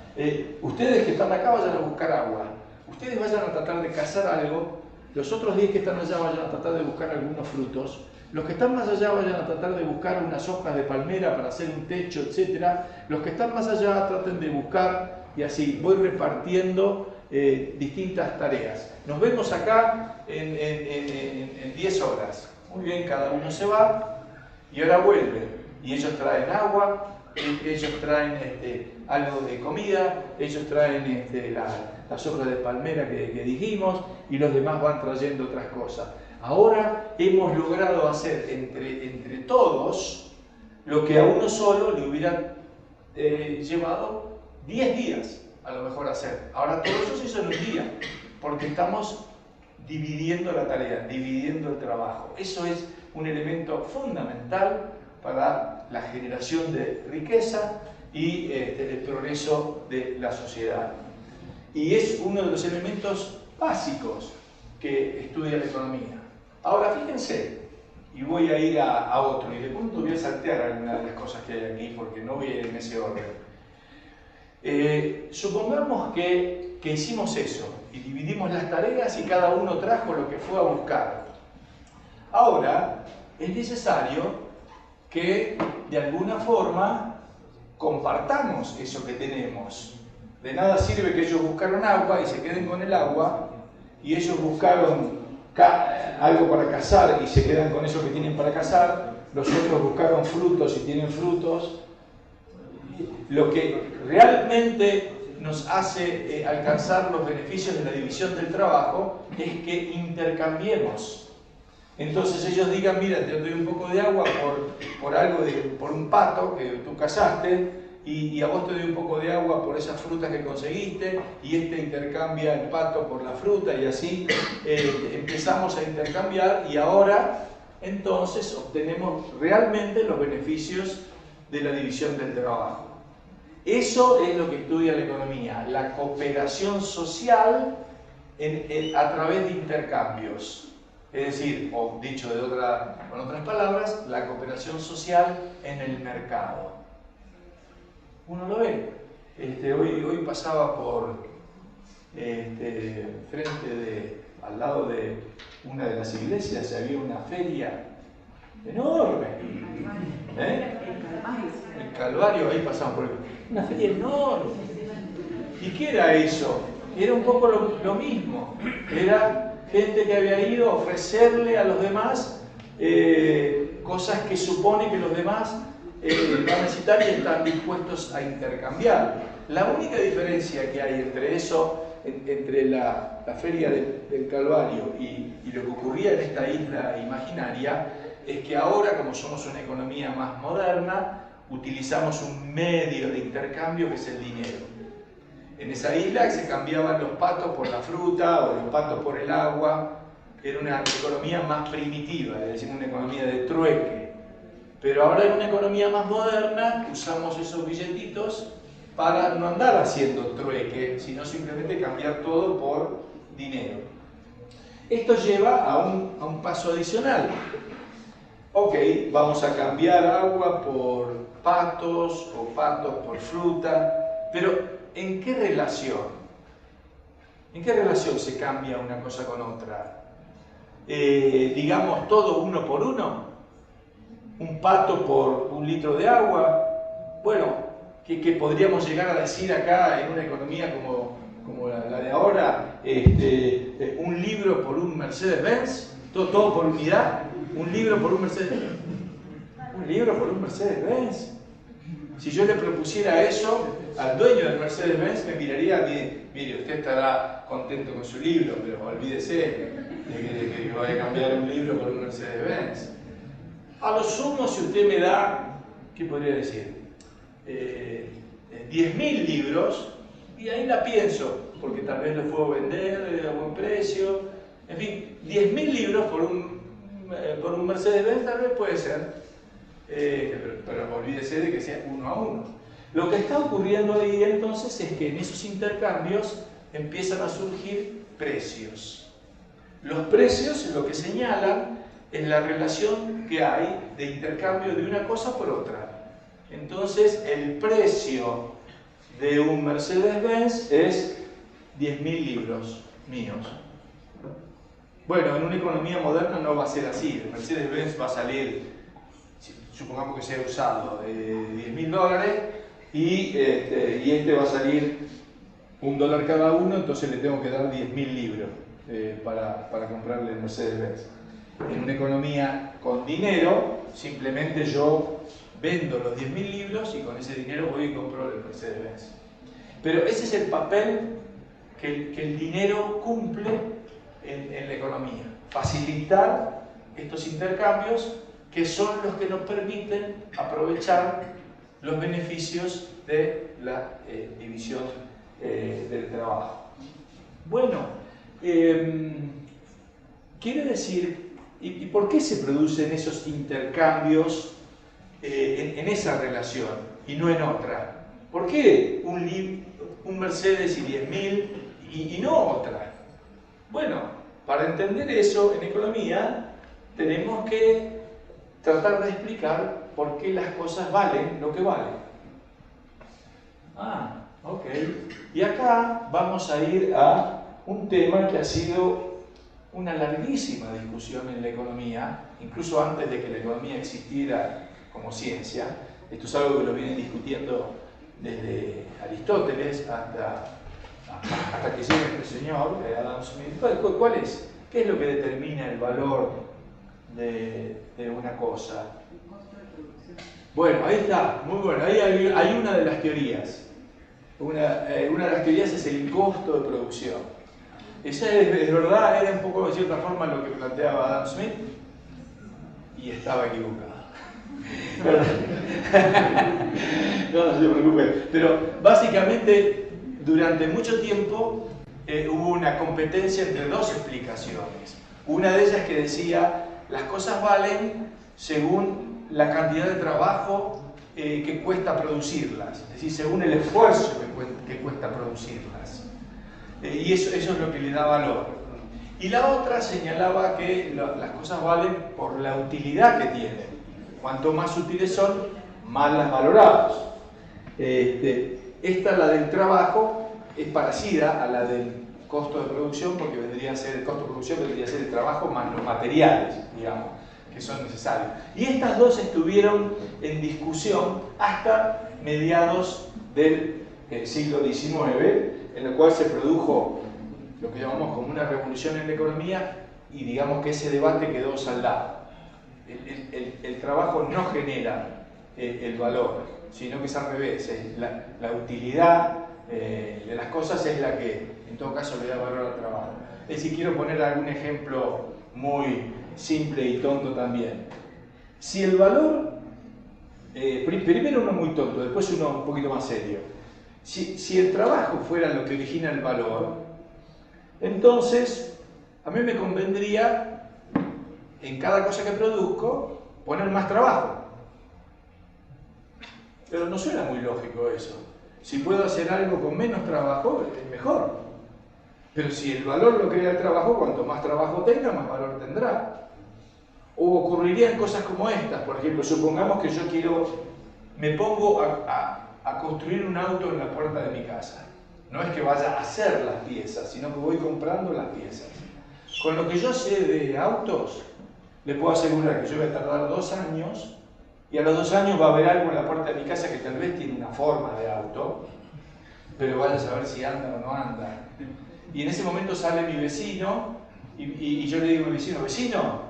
Ustedes que están acá vayan a buscar agua. Ustedes vayan a tratar de cazar algo. Los otros 10 que están allá vayan a tratar de buscar algunos frutos. Los que están más allá vayan a tratar de buscar unas hojas de palmera para hacer un techo, etc. Los que están más allá traten de buscar, y así voy repartiendo distintas tareas. Nos vemos acá en 10 horas. Muy bien, cada uno se va y ahora vuelve. Y ellos traen agua, ellos traen algo de comida, ellos traen las hojas de palmera que dijimos, y los demás van trayendo otras cosas. Ahora hemos logrado hacer entre todos lo que a uno solo le hubiera llevado 10 días a lo mejor hacer. Ahora todo eso se hizo en un día, porque estamos dividiendo la tarea, dividiendo el trabajo. Eso es un elemento fundamental para la generación de riqueza y el progreso de la sociedad. Y es uno de los elementos básicos que estudia la economía. Ahora fíjense, y voy a ir a otro, y de pronto voy a saltear algunas de las cosas que hay aquí porque no voy a ir en ese orden. Supongamos que hicimos eso y dividimos las tareas y cada uno trajo lo que fue a buscar. Ahora es necesario que de alguna forma compartamos eso que tenemos. De nada sirve que ellos buscaron agua y se queden con el agua, y ellos buscaron algo para cazar y se quedan con eso que tienen para cazar, los otros buscaron frutos y tienen frutos. Lo que realmente nos hace alcanzar los beneficios de la división del trabajo es que intercambiemos. Entonces ellos digan, mira, te doy un poco de agua por un pato que tú cazaste, y a vos te doy un poco de agua por esas frutas que conseguiste, y intercambia el pato por la fruta, y así empezamos a intercambiar, y ahora entonces obtenemos realmente los beneficios de la división del trabajo. Eso es lo que estudia la economía, la cooperación social a través de intercambios. Es decir, o dicho con otras palabras, la cooperación social en el mercado. uno lo ve. Hoy pasaba por al lado de una de las iglesias, había una feria enorme. El Calvario, ahí pasamos por una feria enorme. ¿Y qué era eso? Era un poco lo mismo. Era gente que había ido a ofrecerle a los demás cosas que supone que los demás van a necesitar y están dispuestos a intercambiar. La única diferencia que hay entre eso, entre la feria del Calvario y lo que ocurría en esta isla imaginaria, es que ahora, como somos una economía más moderna, utilizamos un medio de intercambio que es el dinero. En esa isla se cambiaban los patos por la fruta o los patos por el agua. Era una economía más primitiva, es decir, una economía de trueque. Pero ahora en una economía más moderna usamos esos billetitos para no andar haciendo trueque, sino simplemente cambiar todo por dinero. Esto lleva a un paso adicional. Ok, vamos a cambiar agua por patos o patos por fruta, pero ¿en qué relación? ¿En qué relación se cambia una cosa con otra? Digamos todo uno por uno, un pato por un litro de agua. Bueno, que podríamos llegar a decir acá en una economía como la de ahora, un libro por un Mercedes-Benz, todo por unidad, un libro por un Mercedes-Benz. ¿Un libro por un Mercedes-Benz? Si yo le propusiera eso al dueño del Mercedes-Benz, me miraría, mire, usted estará contento con su libro, pero olvídese de que vaya a cambiar un libro por un Mercedes-Benz. A lo sumo, si usted me da, ¿qué podría decir? 10.000 libros, y ahí la pienso, porque tal vez los puedo vender a buen precio. En fin, 10.000 libros por un Mercedes-Benz tal vez puede ser. Pero olvídese de que sea uno a uno. Lo que está ocurriendo ahí entonces es que en esos intercambios empiezan a surgir precios. Los precios lo que señalan es la relación que hay de intercambio de una cosa por otra. Entonces el precio de un Mercedes-Benz es 10.000 libros míos. Bueno, en una economía moderna no va a ser así. El Mercedes-Benz va a salir, supongamos que sea usado, $10.000 y este va a salir $1 cada uno, entonces le tengo que dar 10.000 libros para comprarle el Mercedes-Benz. En una economía con dinero, simplemente yo vendo los 10.000 libros y con ese dinero voy y compro el Mercedes-Benz. Pero ese es el papel que el dinero cumple en la economía. Facilitar estos intercambios que son los que nos permiten aprovechar los beneficios de la división del trabajo. Bueno, quiere decir, ¿y por qué se producen esos intercambios en esa relación y no en otra? ¿Por qué un Mercedes y 10.000 y no otra? Bueno, para entender eso en economía tenemos que tratar de explicar por qué las cosas valen lo que valen. Ok. Y acá vamos a ir a un tema que ha sido una larguísima discusión en la economía, incluso antes de que la economía existiera como ciencia. Esto es algo que lo vienen discutiendo desde Aristóteles hasta que llega este señor, Adam Smith. ¿Cuál es? ¿Qué es lo que determina el valor de una cosa? Bueno, ahí está, muy bueno. Ahí hay una de las teorías. Una de las teorías es el costo de producción. Esa es verdad, era un poco de cierta forma lo que planteaba Adam Smith y estaba equivocado. No se preocupe. Pero básicamente durante mucho tiempo hubo una competencia entre dos explicaciones. Una de ellas que decía las cosas valen según la cantidad de trabajo que cuesta producirlas, es decir, según el esfuerzo que cuesta producirlas. Y eso es lo que le da valor. Y la otra señalaba que las cosas valen por la utilidad que tienen. Cuanto más útiles son, más las valoramos. Esta, la del trabajo, es parecida a la del costo de producción, porque vendría a ser el costo de producción, vendría a ser el trabajo más los materiales, digamos, que son necesarios. Y estas dos estuvieron en discusión hasta mediados del siglo XIX, en el cual se produjo lo que llamamos como una revolución en la economía, y digamos que ese debate quedó saldado. El trabajo no genera el valor, sino que es al revés, es la utilidad de las cosas es la que en todo caso le da valor al trabajo. Es decir, quiero poner algún ejemplo muy simple y tonto también. Si el valor, primero uno muy tonto, después uno un poquito más serio. Si el trabajo fuera lo que origina el valor, entonces a mí me convendría en cada cosa que produzco poner más trabajo. Pero no suena muy lógico eso. Si puedo hacer algo con menos trabajo, es mejor. Pero si el valor lo crea el trabajo, cuanto más trabajo tenga, más valor tendrá. O ocurrirían cosas como estas. Por ejemplo, supongamos que yo me pongo a construir un auto en la puerta de mi casa. No es que vaya a hacer las piezas, sino que voy comprando las piezas. Con lo que yo sé de autos, le puedo asegurar que yo voy a tardar 2 años, y a los 2 años va a haber algo en la puerta de mi casa que tal vez tiene una forma de auto, pero vaya a saber si anda o no anda. Y en ese momento sale mi vecino, y yo le digo a mi vecino, vecino,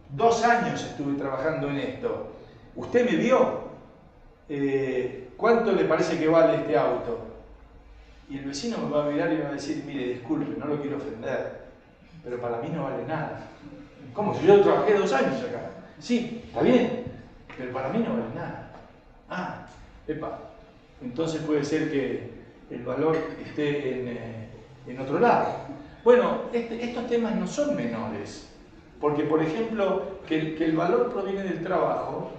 2 años estuve trabajando en esto, ¿usted me vio? ¿Cuánto le parece que vale este auto? Y el vecino me va a mirar y me va a decir, mire, disculpe, no lo quiero ofender, pero para mí no vale nada. ¿Cómo? Si yo trabajé 2 años acá. Sí, está bien, pero para mí no vale nada. Ah, epa. Entonces puede ser que el valor esté en otro lado. Bueno, estos temas no son menores, porque por ejemplo, que el valor proviene del trabajo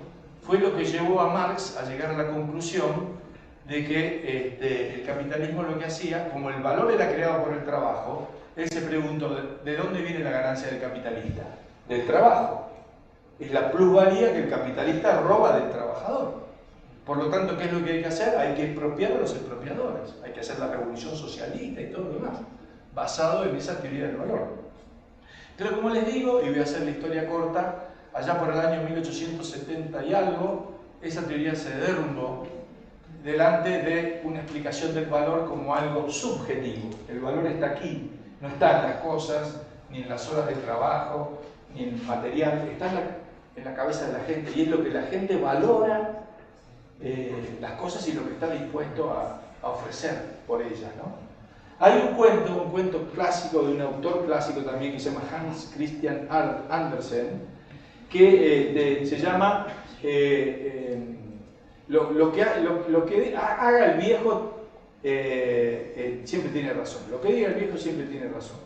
fue lo que llevó a Marx a llegar a la conclusión de que el capitalismo lo que hacía, como el valor era creado por el trabajo, él se preguntó, ¿de dónde viene la ganancia del capitalista? Del trabajo. Es la plusvalía que el capitalista roba del trabajador. Por lo tanto, ¿qué es lo que hay que hacer? Hay que expropiar a los expropiadores. Hay que hacer la revolución socialista y todo lo demás, basado en esa teoría del valor. Pero como les digo, y voy a hacer la historia corta, allá por el año 1870 y algo, esa teoría se derrumbó delante de una explicación del valor como algo subjetivo. El valor está aquí, no está en las cosas, ni en las horas de trabajo, ni en el material, está en la cabeza de la gente, y es lo que la gente valora las cosas y lo que está dispuesto a ofrecer por ellas, ¿no? Hay un cuento clásico de un autor clásico también que se llama Hans Christian Andersen, que se llama lo que haga el viejo siempre tiene razón. Lo que diga el viejo siempre tiene razón.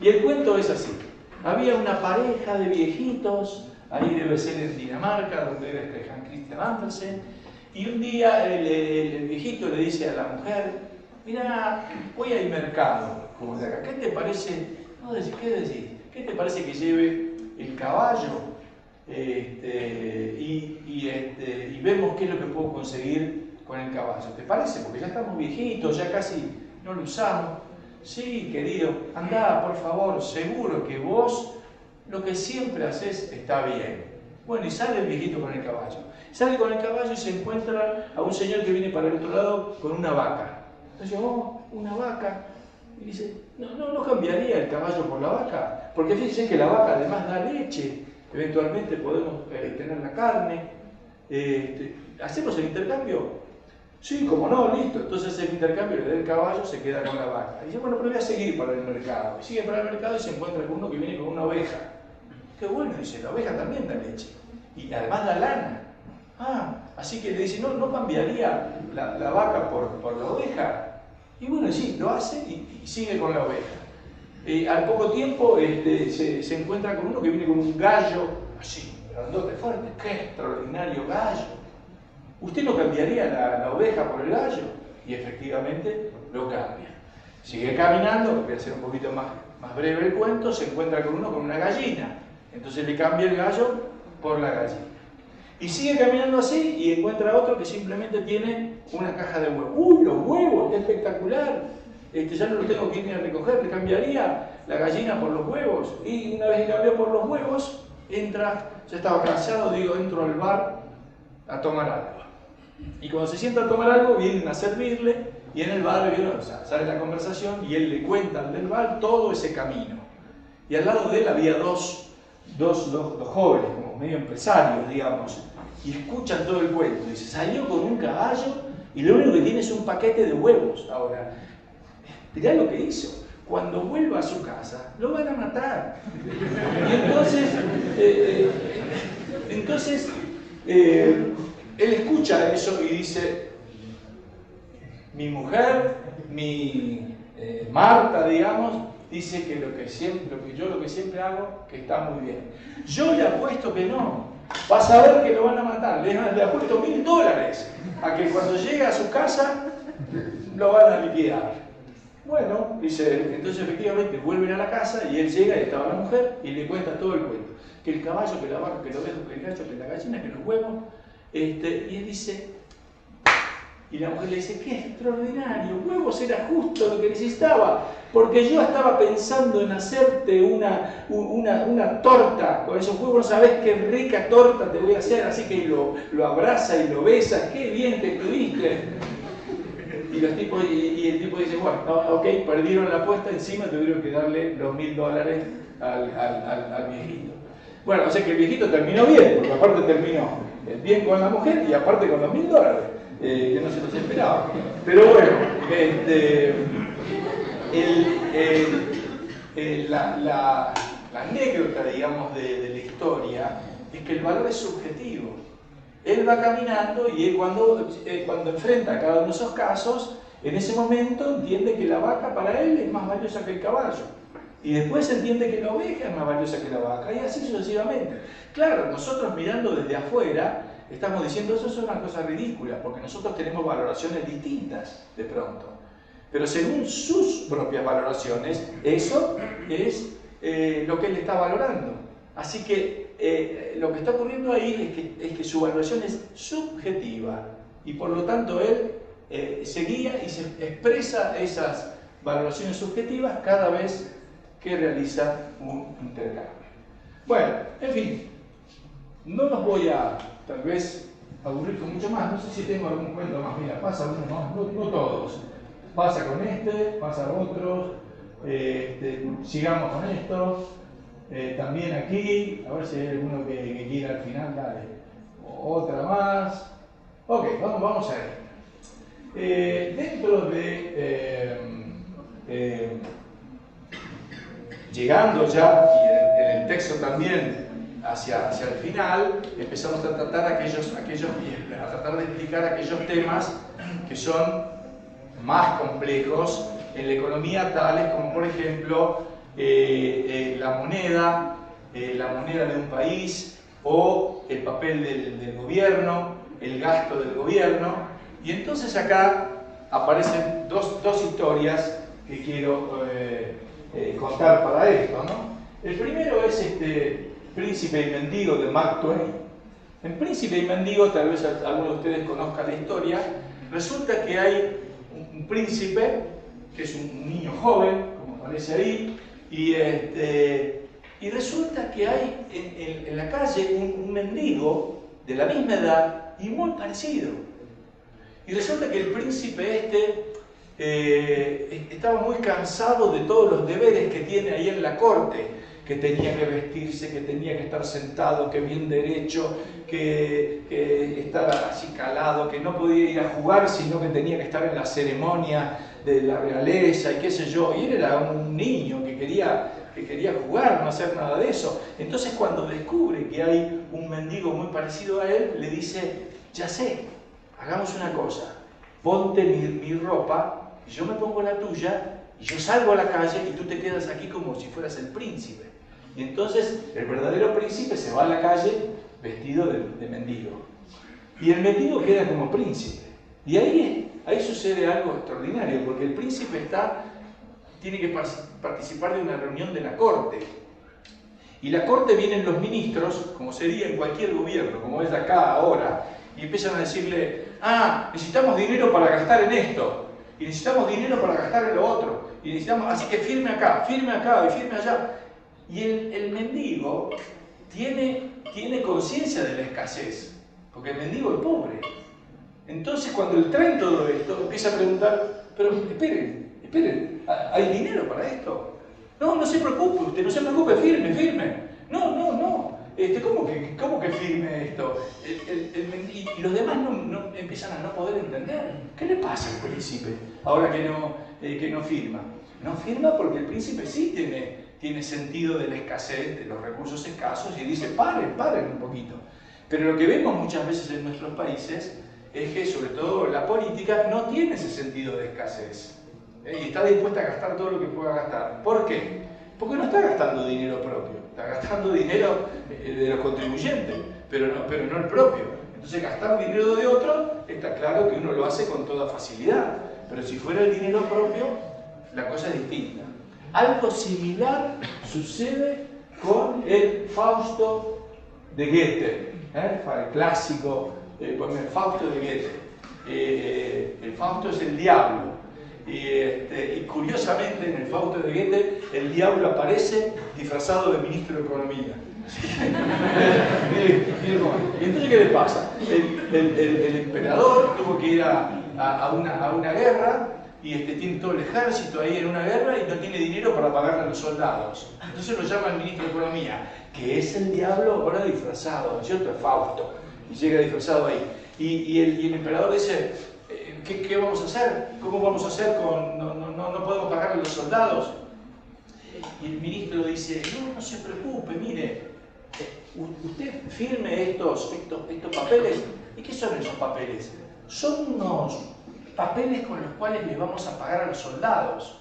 Y el cuento es así. Había una pareja de viejitos, ahí debe ser en Dinamarca, donde era Hans Christian Andersen, y un día el viejito le dice a la mujer, mira, hoy hay mercado, como de acá, ¿qué te parece? No, ¿qué decís? ¿Qué te parece que lleve el caballo? Y vemos qué es lo que puedo conseguir con el caballo. ¿Te parece? Porque ya estamos viejitos, ya casi no lo usamos. Sí, querido, andá, por favor, seguro que vos lo que siempre haces está bien. Bueno, y sale el viejito con el caballo. Sale con el caballo y se encuentra a un señor que viene para el otro lado con una vaca. Entonces, una vaca. Y dice, no cambiaría el caballo por la vaca, porque fíjense que la vaca además da leche, eventualmente podemos tener la carne. ¿Hacemos el intercambio? Sí, como no, listo. Entonces el intercambio le da el caballo, se queda con la vaca. Y dice, bueno, pero voy a seguir para el mercado. Y sigue para el mercado y se encuentra con uno que viene con una oveja. Qué bueno, dice, la oveja también da leche. Y además da lana. Así que le dice, no cambiaría la vaca por la oveja. Y bueno, sí, lo hace y sigue con la oveja. Al poco tiempo se encuentra con uno que viene con un gallo, así, grandote, fuerte. ¡Qué extraordinario gallo! ¿Usted no cambiaría la oveja por el gallo? Y efectivamente lo cambia. Sigue caminando, voy a hacer un poquito más breve el cuento, se encuentra con uno con una gallina. Entonces le cambia el gallo por la gallina. Y sigue caminando así y encuentra otro que simplemente tiene una caja de huevos. ¡Uy, los huevos! ¡Qué espectacular! Ya no los tengo que ir a recoger, le cambiaría la gallina por los huevos. Y una vez que cambió por los huevos, entra, ya estaba cansado, digo, entro al bar a tomar algo. Y cuando se sienta a tomar algo, vienen a servirle, y en el bar sale la conversación y él le cuenta al del bar todo ese camino. Y al lado de él había dos jóvenes, como medio empresarios, digamos, y escuchan todo el cuento. Dice, salió con un caballo y lo único que tiene es un paquete de huevos. Ahora, mirá lo que hizo. Cuando vuelva a su casa, lo van a matar. Y entonces él escucha eso y dice, mi mujer, Marta, digamos, dice que lo que siempre hago, que está muy bien. Yo le apuesto que no. Vas a ver que lo van a matar. Le apuesto $1000 a que cuando llegue a su casa lo van a liquidar. Bueno, dice, entonces efectivamente vuelven a la casa y él llega y estaba la mujer y le cuenta todo el cuento. Que el caballo, que la vaca, que los ovejas, que el gallo, que la gallina, que los huevos. Y él dice, y la mujer le dice, qué extraordinario, huevos era justo lo que necesitaba, porque yo estaba pensando en hacerte una torta con esos huevos, no sabés qué rica torta te voy a hacer, así que lo abraza y lo besa, qué bien te estuviste. Y el tipo dice, bueno, ok, perdieron la apuesta, encima tuvieron que darle los $1000 al viejito. Bueno, o sea que el viejito terminó bien, porque aparte terminó bien con la mujer y aparte con los $1000. Que no se los esperaba. Pero bueno, la anécdota, digamos, de la historia es que el valor es subjetivo. Él va caminando y él cuando enfrenta cada uno de esos casos, en ese momento entiende que la vaca para él es más valiosa que el caballo. Y después entiende que la oveja es más valiosa que la vaca, y así sucesivamente. Claro, nosotros mirando desde afuera, estamos diciendo eso es una cosa ridícula, porque nosotros tenemos valoraciones distintas de pronto. Pero según sus propias valoraciones, eso es lo que él está valorando. Así que lo que está ocurriendo ahí es que su valoración es subjetiva y por lo tanto él se guía y se expresa esas valoraciones subjetivas cada vez que realiza un intercambio. Bueno, en fin, no los voy a tal vez aburrir con mucho más, no sé si tengo algún cuento más, mira, pasa uno más, no todos, pasa con pasa otros, sigamos con esto, también aquí, a ver si hay alguno que quiera al final, dale, otra más, ok, vamos a ver, dentro de, llegando ya, y en el texto también, hacia el final, empezamos a tratar a tratar de explicar aquellos temas que son más complejos en la economía, tales como por ejemplo la moneda de un país o el papel del gobierno, el gasto del gobierno. Y entonces acá aparecen dos historias que quiero contar para esto, ¿no? El primero es Príncipe y Mendigo de Mark Twain. En Príncipe y Mendigo, tal vez alguno de ustedes conozca la historia, resulta que hay un príncipe, que es un niño joven, como aparece ahí, y resulta que hay en la calle un mendigo de la misma edad y muy parecido. Y resulta que el príncipe estaba muy cansado de todos los deberes que tiene ahí en la corte, que tenía que vestirse, que tenía que estar sentado, que bien derecho, que estar así calado, que no podía ir a jugar, sino que tenía que estar en la ceremonia de la realeza y qué sé yo. Y él era un niño que quería jugar, no hacer nada de eso. Entonces cuando descubre que hay un mendigo muy parecido a él, le dice, ya sé, hagamos una cosa, ponte mi ropa, y yo me pongo la tuya, y yo salgo a la calle y tú te quedas aquí como si fueras el príncipe. Y entonces el verdadero príncipe se va a la calle vestido de mendigo. Y el mendigo queda como príncipe. Y ahí sucede algo extraordinario, porque el príncipe tiene que participar de una reunión de la corte. Y la corte vienen los ministros, como sería en cualquier gobierno, como es acá ahora, y empiezan a decirle, ah, necesitamos dinero para gastar en esto, y necesitamos dinero para gastar en lo otro, y necesitamos, así que firme acá y firme allá. Y el mendigo tiene conciencia de la escasez, porque el mendigo es pobre. Entonces cuando él trae todo esto, empieza a preguntar, pero esperen, ¿hay dinero para esto? No, no se preocupe usted, no se preocupe, firme. No. ¿Cómo que firme esto? Y los demás empiezan a no poder entender. ¿Qué le pasa al príncipe ahora que no firma? No firma porque el príncipe sí tiene sentido de la escasez, de los recursos escasos, y dice, paren un poquito. Pero lo que vemos muchas veces en nuestros países es que, sobre todo, la política no tiene ese sentido de escasez. Y está dispuesta a gastar todo lo que pueda gastar. ¿Por qué? Porque no está gastando dinero propio, está gastando dinero de los contribuyentes, pero no el propio. Entonces gastar dinero de otro, está claro que uno lo hace con toda facilidad, pero si fuera el dinero propio, la cosa es distinta. Algo similar sucede con el Fausto de Goethe, el clásico, el Fausto de Goethe. El Fausto es el diablo. Y curiosamente en el Fausto de Goethe el diablo aparece disfrazado de ministro de Economía. Y entonces, ¿qué le pasa? El emperador tuvo que ir a una guerra y tiene todo el ejército ahí en una guerra y no tiene dinero para pagarle a los soldados. Entonces lo llama el ministro de Economía, que es el diablo ahora disfrazado, ¿no es cierto? Es Fausto. Y llega disfrazado ahí. Y el emperador dice, ¿qué vamos a hacer? ¿Cómo vamos a hacer con no podemos pagarle a los soldados? Y el ministro dice, no se preocupe, mire, usted firme estos papeles. ¿Y qué son esos papeles? Son unos papeles con los cuales le vamos a pagar a los soldados.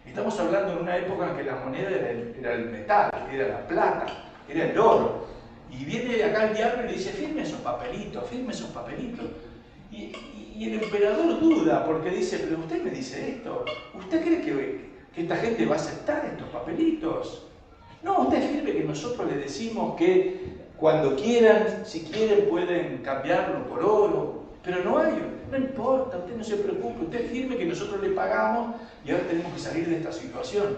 Estamos hablando de una época en que la moneda era el metal, era la plata, era el oro. Y viene acá el diablo y le dice, firme esos papelitos. Y el emperador duda, porque dice, pero usted me dice esto, ¿usted cree que esta gente va a aceptar estos papelitos? No, usted firme que nosotros le decimos que cuando quieran, si quieren, pueden cambiarlo por oro, pero no importa, usted no se preocupe, usted firme que nosotros le pagamos y ahora tenemos que salir de esta situación.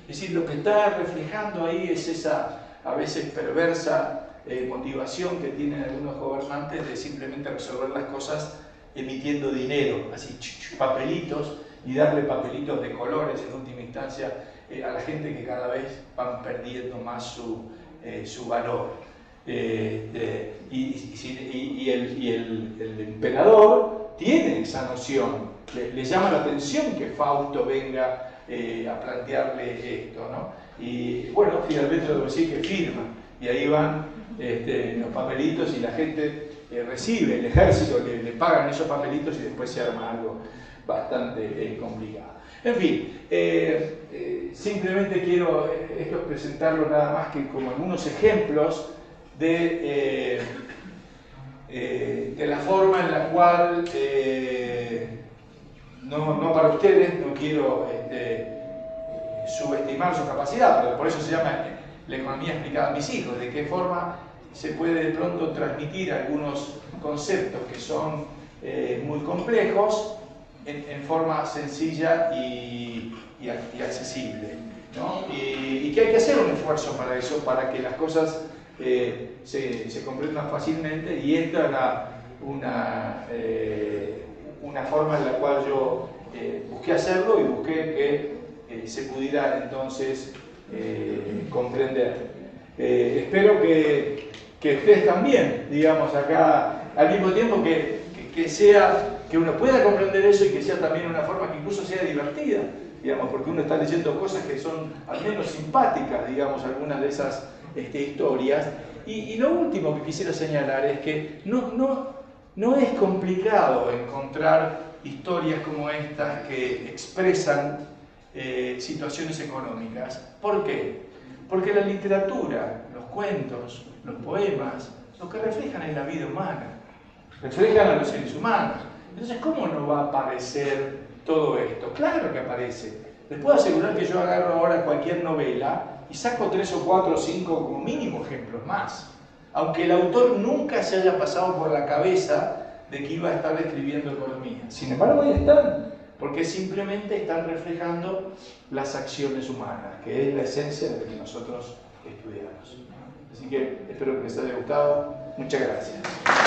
Es decir, lo que está reflejando ahí es esa, a veces perversa, motivación que tienen algunos gobernantes de simplemente resolver las cosas emitiendo dinero, así papelitos, y darle papelitos de colores en última instancia a la gente que cada vez van perdiendo más su valor. Y el emperador tiene esa noción, le llama la atención que Fausto venga a plantearle esto, ¿no? Y bueno, finalmente lo decir que firma, y ahí van los papelitos y la gente recibe, el ejército le pagan esos papelitos y después se arma algo bastante complicado. En fin, simplemente quiero esto presentarlo nada más que como algunos ejemplos de la forma en la cual, no para ustedes, no quiero subestimar su capacidad, pero por eso se llama la economía explicada a mis hijos, de qué forma se puede de pronto transmitir algunos conceptos que son muy complejos en forma sencilla y accesible, ¿no? Y que hay que hacer un esfuerzo para eso, para que las cosas se comprendan fácilmente, y esta era una forma en la cual yo busqué hacerlo y busqué que se pudiera entonces comprender. Espero que ustedes también, digamos, acá, al mismo tiempo que uno pueda comprender eso y que sea también una forma que incluso sea divertida, digamos, porque uno está leyendo cosas que son al menos simpáticas, digamos, algunas de esas historias. Y lo último que quisiera señalar es que no es complicado encontrar historias como estas que expresan situaciones económicas. ¿Por qué? Porque la literatura, los cuentos, los poemas, lo que reflejan es la vida humana, reflejan a los seres humanos. Entonces, ¿cómo no va a aparecer todo esto? Claro que aparece. Les puedo asegurar que yo agarro ahora cualquier novela y saco 3 o 4 o 5 como mínimo ejemplos más, aunque el autor nunca se haya pasado por la cabeza de que iba a estar escribiendo economía. Sin embargo, ahí están, porque simplemente están reflejando las acciones humanas, que es la esencia de lo que nosotros estudiamos. Así que espero que les haya gustado. Muchas gracias.